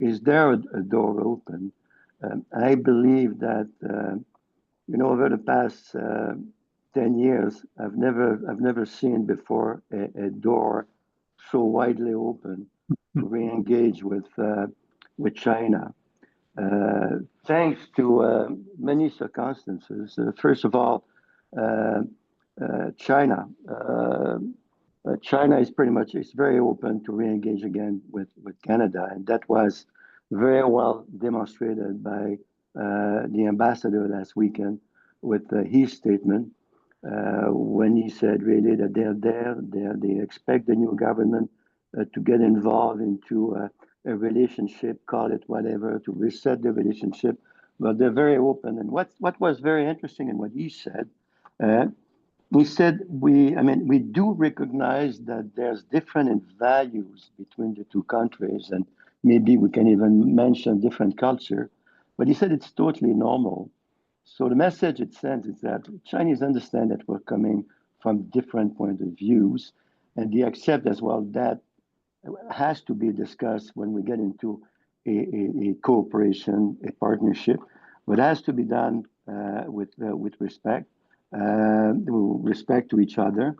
is there a door open? I believe that over the past 10 years, I've never seen before a door so widely open to re-engage with China. Thanks to many circumstances. First of all, uh, China. China is very open to re-engage again with Canada, and that was very well demonstrated by the ambassador last weekend with his statement when he said really that they're there, they expect the new government to get involved into a relationship, call it whatever, to reset the relationship, but they're very open. And what was very interesting in what he said, uh, we said we do recognize that there's different in values between the two countries, and maybe we can even mention different culture, but he said it's totally normal. So the message it sends is that Chinese understand that we're coming from different point of views, and they accept as well that has to be discussed when we get into a cooperation, a partnership, but has to be done with respect to each other,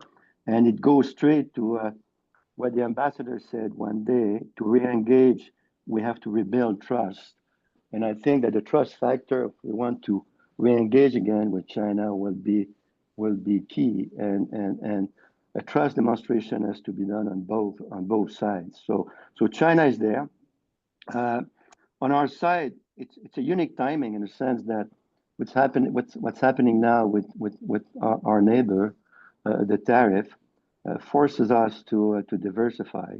and it goes straight to what the ambassador said one day: to re-engage, we have to rebuild trust. And I think that the trust factor, if we want to re-engage again with China, will be key. And a trust demonstration has to be done on both sides. So China is there. Uh, on our side, it's a unique timing in the sense that what's happening now with our neighbor, the tariff, forces us to diversify.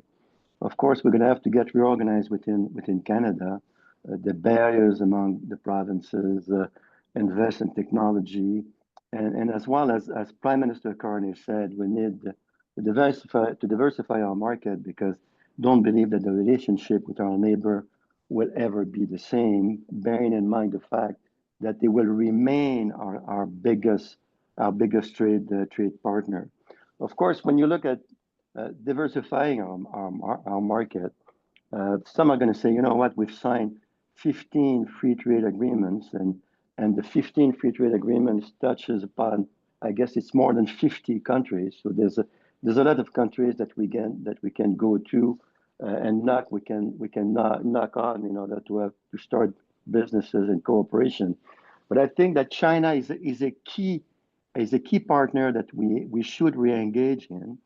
Of course, we're going to have to get reorganized within Canada. The barriers among the provinces, invest in technology, and as well as Prime Minister Carney said, we need to diversify our market, because don't believe that the relationship with our neighbor will ever be the same, bearing in mind the fact that they will remain our biggest trade partner. Of course, when you look at diversifying our market, some are going to say, you know what, we've signed 15 free trade agreements, and the 15 free trade agreements touches upon, I guess it's more than 50 countries. So there's a lot of countries that we can go to and knock on in order to start businesses and cooperation. But I think that China is a key partner that we should re-engage in,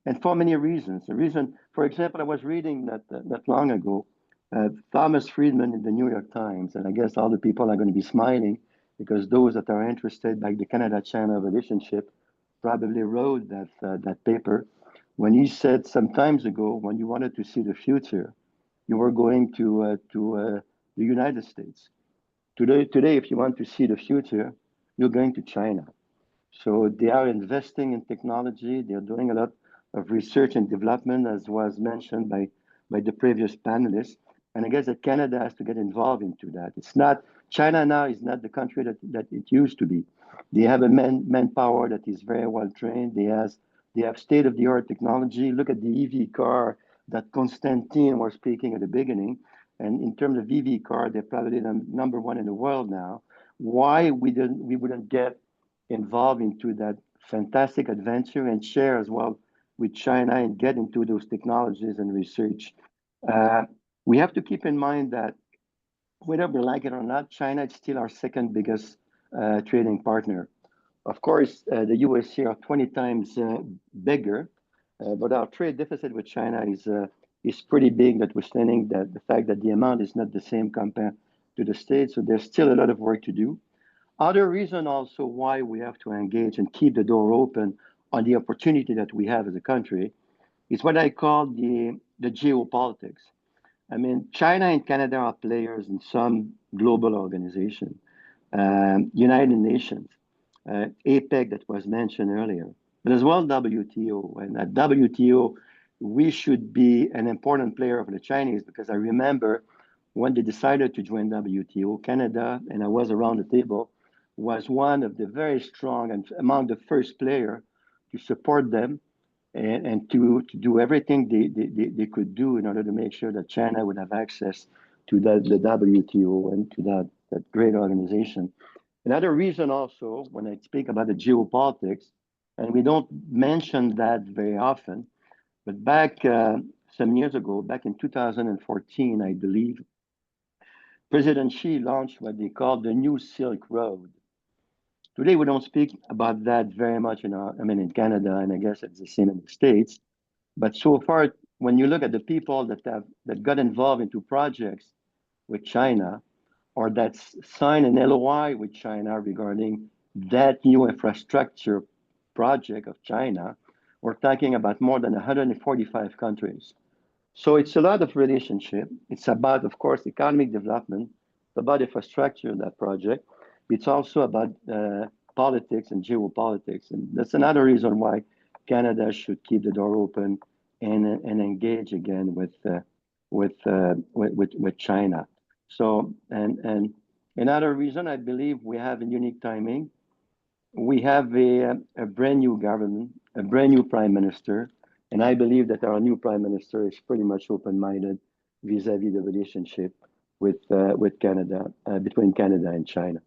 and for many reasons. The reason, for example, I was reading not long ago, Thomas Friedman in the New York Times, and I guess all the people are going to be smiling, because those that are interested, like the Canada-China relationship, probably wrote that paper when he said some times ago, when you wanted to see the future, you were going to the United States. Today, if you want to see the future, you're going to China. So they are investing in technology. They're doing a lot of research and development, as was mentioned by the previous panelists. And I guess that Canada has to get involved into that. It's not China now is not the country that it used to be. They have a manpower that is very well trained. They have state-of-the-art technology. Look at the EV car that Constantine was speaking at the beginning. And in terms of EV car, they're probably the number one in the world now. Why we wouldn't get involved into that fantastic adventure and share as well with China and get into those technologies and research? Uh, we have to keep in mind that whether we like it or not, China is still our second biggest trading partner. Of course, the USA are 20 times bigger, but our trade deficit with China is pretty big, notwithstanding that the fact that the amount is not the same compared to the States. So there's still a lot of work to do. Other reason also why we have to engage and keep the door open on the opportunity that we have as a country is what I call the geopolitics. I mean, China and Canada are players in some global organization, United Nations, APEC that was mentioned earlier, but as well WTO. And at WTO, we should be an important player for the Chinese, because I remember when they decided to join WTO, Canada, and I was around the table, was one of the very strong and among the first player to support them, and to do everything they could do in order to make sure that China would have access the WTO and to that great organization. Another reason also, when I speak about the geopolitics, and we don't mention that very often, but back some years ago, back in 2014, I believe, President Xi launched what they call the New Silk Road. Today, we don't speak about that very much in Canada, and I guess it's the same in the States. But so far, when you look at the people that got involved into projects with China, or that signed an LOI with China regarding that new infrastructure project of China, we're talking about more than 145 countries. So it's a lot of relationship. It's about, of course, economic development. It's about infrastructure, that project. It's also about politics and geopolitics. And that's another reason why Canada should keep the door open and engage again with China. So, and another reason, I believe we have a unique timing. We have a brand new government, a brand new prime minister, and I believe that our new prime minister is pretty much open-minded vis-a-vis the relationship with Canada, between Canada and China.